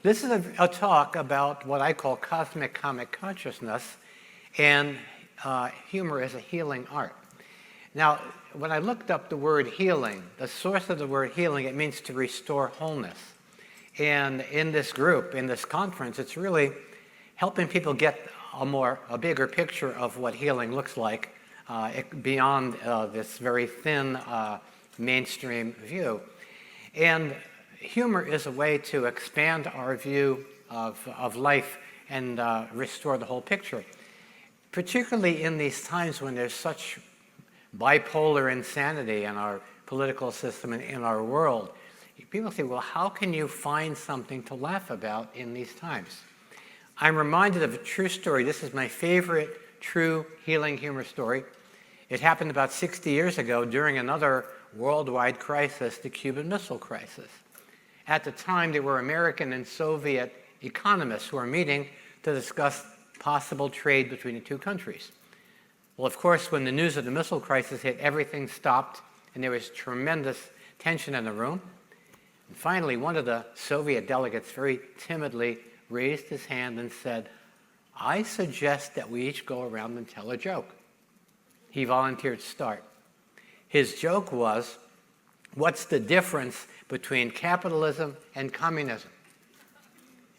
This is a talk about what I call cosmic comic consciousness, and humor as a healing art. Now, when I looked up the word healing, the source of the word healing, it means to restore wholeness. And in this group, in this conference, it's really helping people get a bigger picture of what healing looks like beyond this very thin mainstream view. And humor is a way to expand our view of life and restore the whole picture. Particularly in these times when there's such bipolar insanity in our political system and in our world, people say, well, how can you find something to laugh about in these times? I'm reminded of a true story. This is my favorite true healing humor story. It happened about 60 years ago during another worldwide crisis, the Cuban Missile Crisis. At the time, there were American and Soviet economists who were meeting to discuss possible trade between the two countries. Well, of course, when the news of the missile crisis hit, everything stopped, and there was tremendous tension in the room. And finally, one of the Soviet delegates very timidly raised his hand and said, "I suggest that we each go around and tell a joke." He volunteered to start. His joke was, what's the difference between capitalism and communism?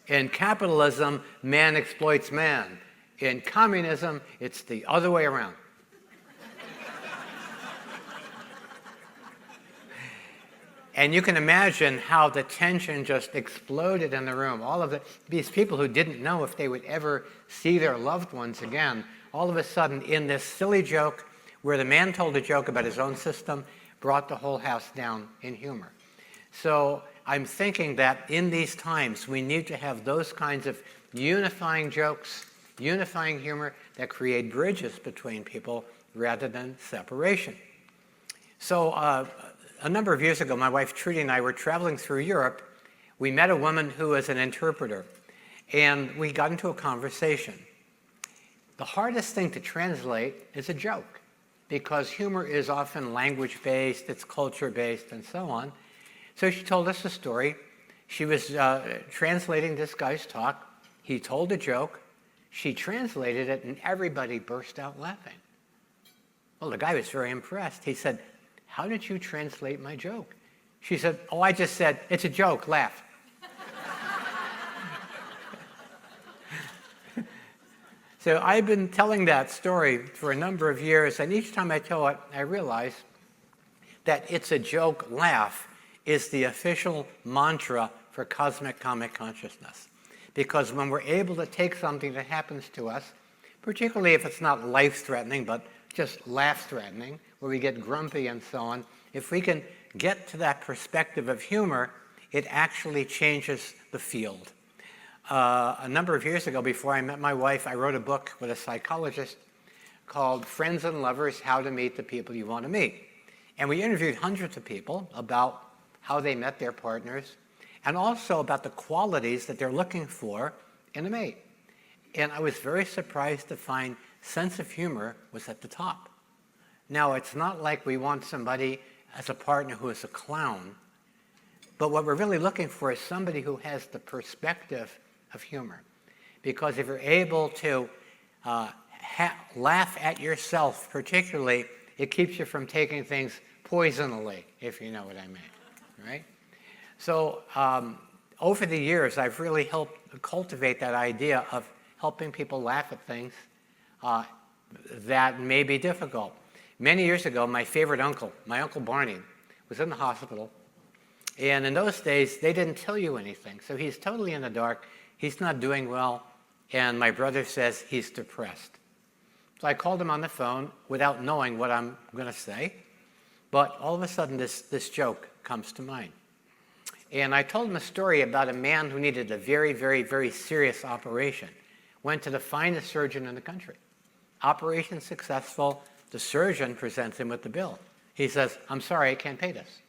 In capitalism, man exploits man. In communism, it's the other way around. And you can imagine how the tension just exploded in the room. All of these people who didn't know if they would ever see their loved ones again, all of a sudden in this silly joke where the man told a joke about his own system, brought the whole house down in humor. So I'm thinking that in these times we need to have those kinds of unifying jokes, unifying humor that create bridges between people rather than separation. So a number of years ago, my wife Trudy and I were traveling through Europe. We met a woman who was an interpreter, and we got into a conversation. The hardest thing to translate is a joke, because humor is often language-based, it's culture-based, and so on. So she told us a story. She was translating this guy's talk. He told a joke. She translated it, and everybody burst out laughing. Well, the guy was very impressed. He said, "How did you translate my joke?" She said, "Oh, I just said, it's a joke, laugh." So I've been telling that story for a number of years, and each time I tell it, I realize that it's a joke, laugh is the official mantra for cosmic comic consciousness. Because when we're able to take something that happens to us, particularly if it's not life-threatening, but just laugh-threatening, where we get grumpy and so on, if we can get to that perspective of humor, it actually changes the field. A number of years ago, before I met my wife, I wrote a book with a psychologist called Friends and Lovers, How to Meet the People You Want to Meet. And we interviewed hundreds of people about how they met their partners, and also about the qualities that they're looking for in a mate. And I was very surprised to find sense of humor was at the top. Now, it's not like we want somebody as a partner who is a clown, but what we're really looking for is somebody who has the perspective of humor. Because if you're able to laugh at yourself particularly, it keeps you from taking things poisonally, if you know what I mean, right? So over the years, I've really helped cultivate that idea of helping people laugh at things that may be difficult. Many years ago, my favorite uncle, my Uncle Barney, was in the hospital. And in those days, they didn't tell you anything. So he's totally in the dark. He's not doing well. And my brother says he's depressed. So I called him on the phone without knowing what I'm going to say. But all of a sudden, this joke comes to mind. And I told him a story about a man who needed a very, very, very serious operation. Went to the finest surgeon in the country. Operation successful. The surgeon presents him with the bill. He says, "I'm sorry, I can't pay this."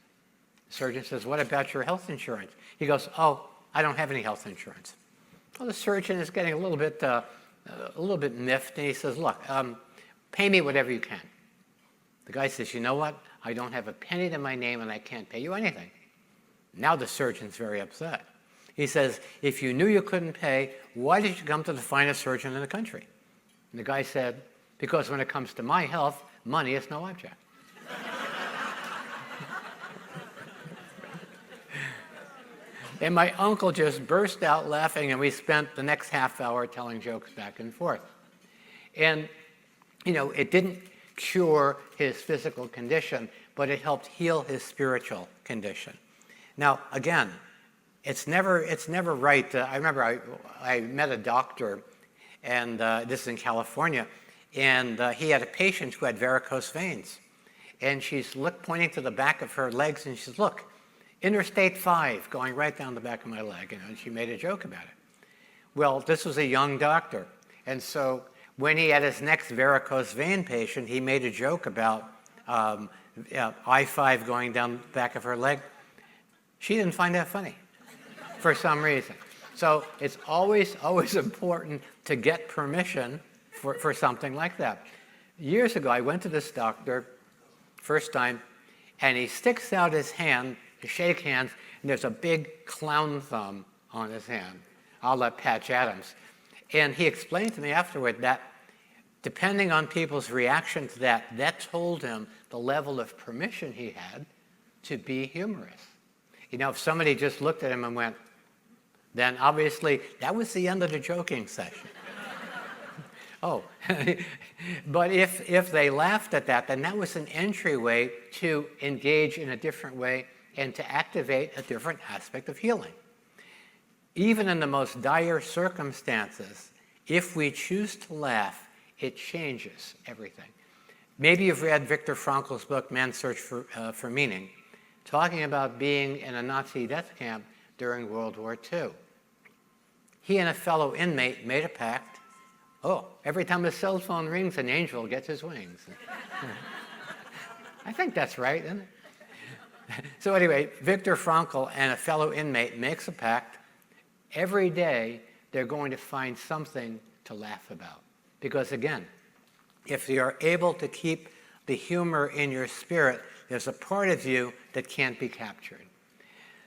The surgeon says, "What about your health insurance?" He goes, "Oh, I don't have any health insurance." Well, the surgeon is getting a little bit miffed, and he says, "Look, pay me whatever you can." The guy says, "You know what? I don't have a penny to my name, and I can't pay you anything." Now the surgeon's very upset. He says, if you knew you couldn't pay, why did you come to the finest surgeon in the country? And the guy said, because when it comes to my health, money is no object. And my uncle just burst out laughing, and we spent the next half hour telling jokes back and forth. And, it didn't cure his physical condition, but it helped heal his spiritual condition. Now, again, it's never right. I remember I met a doctor, and this is in California, and he had a patient who had varicose veins. And she's pointing to the back of her legs, and she says, look, Interstate 5 going right down the back of my leg, and she made a joke about it. Well, this was a young doctor, and so when he had his next varicose vein patient, he made a joke about I-5 going down the back of her leg. She didn't find that funny for some reason. So it's always important to get permission for something like that. Years ago, I went to this doctor, first time, and he sticks out his hand to shake hands, and there's a big clown thumb on his hand, a la Patch Adams. And he explained to me afterward that depending on people's reaction to that, that told him the level of permission he had to be humorous. If somebody just looked at him and went, then obviously that was the end of the joking session. Oh, but if they laughed at that, then that was an entryway to engage in a different way and to activate a different aspect of healing. Even in the most dire circumstances, if we choose to laugh, it changes everything. Maybe you've read Viktor Frankl's book, Man's Search for Meaning, talking about being in a Nazi death camp during World War II. He and a fellow inmate made a pact. Oh, every time his cell phone rings, an angel gets his wings. I think that's right, isn't it? So anyway, Viktor Frankl and a fellow inmate makes a pact. Every day, they're going to find something to laugh about. Because again, if you're able to keep the humor in your spirit, there's a part of you that can't be captured.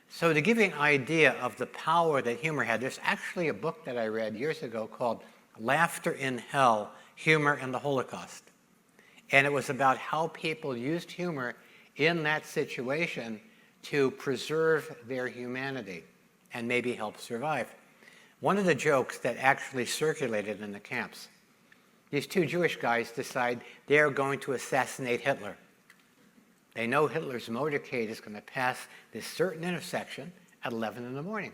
So to give you an idea of the power that humor had, there's actually a book that I read years ago called Laughter in Hell, Humor in the Holocaust. And it was about how people used humor in that situation to preserve their humanity and maybe help survive. One of the jokes that actually circulated in the camps, these two Jewish guys decide they're going to assassinate Hitler. They know Hitler's motorcade is going to pass this certain intersection at 11 in the morning.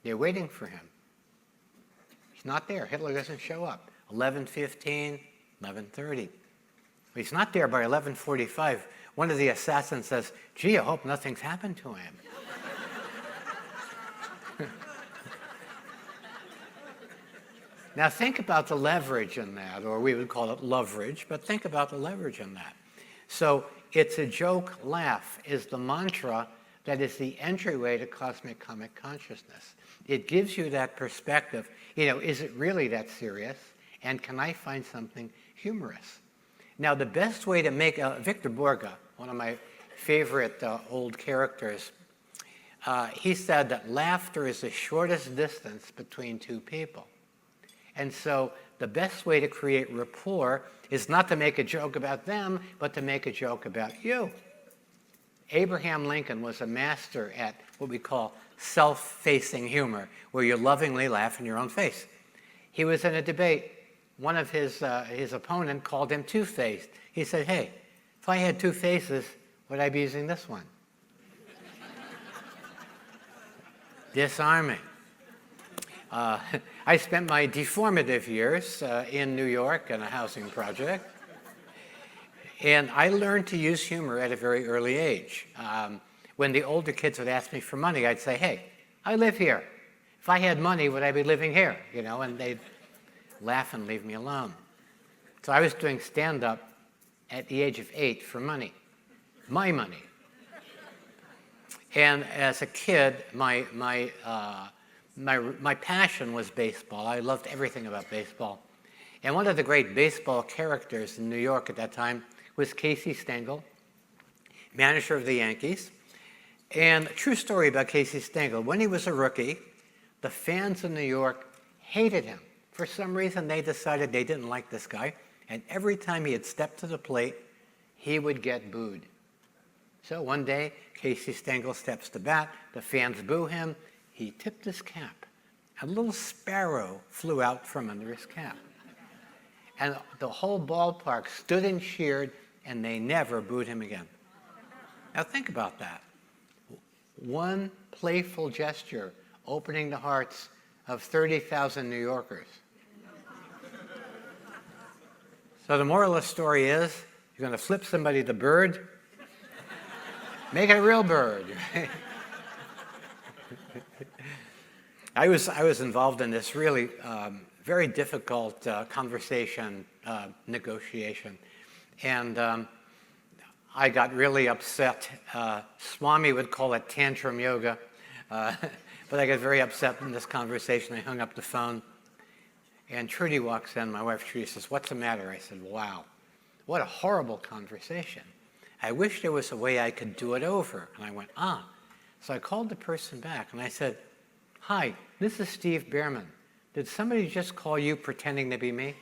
They're waiting for him. He's not there. Hitler doesn't show up. 11:15, 11:30. He's not there by 11:45. One of the assassins says, gee, I hope nothing's happened to him. Now think about the leverage in that, or we would call it leverage, but think about the leverage in that. So it's a joke, laugh is the mantra that is the entryway to cosmic comic consciousness. It gives you that perspective, is it really that serious? And can I find something humorous? Now the best way to make, Victor Borge, one of my favorite old characters, he said that laughter is the shortest distance between two people. And so the best way to create rapport is not to make a joke about them, but to make a joke about you. Abraham Lincoln was a master at what we call self-facing humor, where you lovingly laugh in your own face. He was in a debate. One of his opponent called him two-faced. He said, hey, if I had two faces, would I be using this one? Disarming. I spent my deformative years in New York on a housing project, and I learned to use humor at a very early age. When the older kids would ask me for money, I'd say, hey, I live here. If I had money, would I be living here? And they'd laugh and leave me alone. So I was doing stand-up at the age of 8 for money, my money. And as a kid, my passion was baseball. I loved everything about baseball. And one of the great baseball characters in New York at that time was Casey Stengel, manager of the Yankees. And a true story about Casey Stengel. When he was a rookie, the fans in New York hated him. For some reason, they decided they didn't like this guy. And every time he had stepped to the plate, he would get booed. So one day, Casey Stengel steps to bat. The fans boo him. He tipped his cap. A little sparrow flew out from under his cap. And the whole ballpark stood and cheered, and they never booed him again. Now think about that. One playful gesture opening the hearts of 30,000 New Yorkers. So the moral of the story is, you're going to flip somebody the bird, make it a real bird. I was involved in this really very difficult conversation, negotiation. And I got really upset. Swami would call it tantrum yoga. But I got very upset in this conversation. I hung up the phone. And Trudy walks in, my wife Trudy says, "What's the matter?" I said, "Wow, what a horrible conversation. I wish there was a way I could do it over." And I went, "Ah." So I called the person back and I said, "Hi, this is Steve Bhaerman. Did somebody just call you pretending to be me?"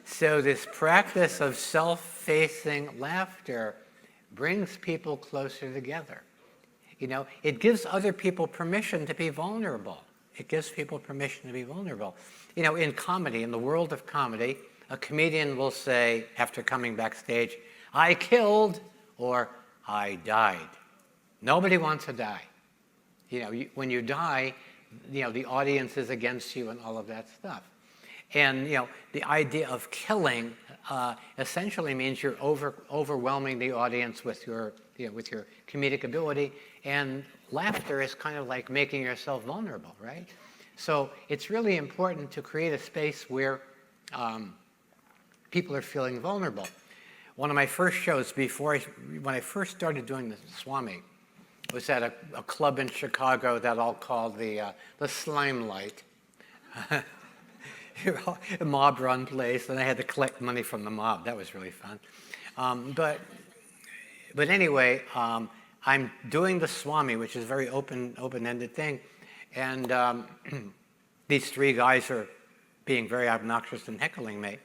So this practice of self-facing laughter brings people closer together. You know, it gives other people permission to be vulnerable. It gives people permission to be vulnerable. You know, in comedy, in the world of comedy, a comedian will say, after coming backstage, "I killed," or "I died." Nobody wants to die. You know, when you die, you know, the audience is against you and all of that stuff. And, you know, the idea of killing essentially means you're overwhelming the audience with your, with your comedic ability. And laughter is kind of like making yourself vulnerable, right? So it's really important to create a space where people are feeling vulnerable. One of my first shows when I first started doing the Swami, was at a club in Chicago that I'll call the Slimelight. A mob-run place, and I had to collect money from the mob. That was really fun. But anyway, I'm doing the Swami, which is a very open-ended thing, and these three guys are being very obnoxious and heckling me.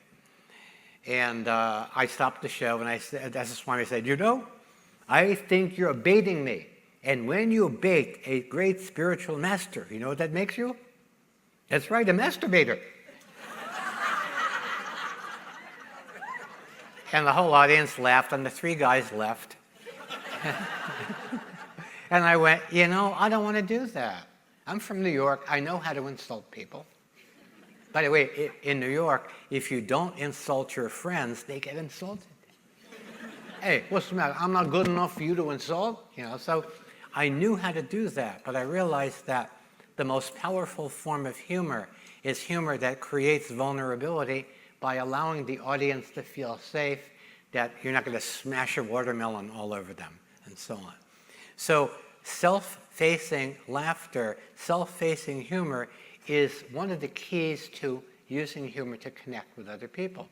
And I stopped the show, and I said, as the Swami said, "You know, I think you're baiting me. And when you bait a great spiritual master, you know what that makes you? That's right, a masturbator." And the whole audience laughed, and the three guys left. And I went, "You know, I don't want to do that. I'm from New York. I know how to insult people." By the way, in New York, if you don't insult your friends, they get insulted. "Hey, what's the matter? I'm not good enough for you to insult?" You know, so I knew how to do that, but I realized that the most powerful form of humor is humor that creates vulnerability by allowing the audience to feel safe, that you're not going to smash a watermelon all over them, and so on. So self-facing laughter, self-facing humor is one of the keys to using humor to connect with other people.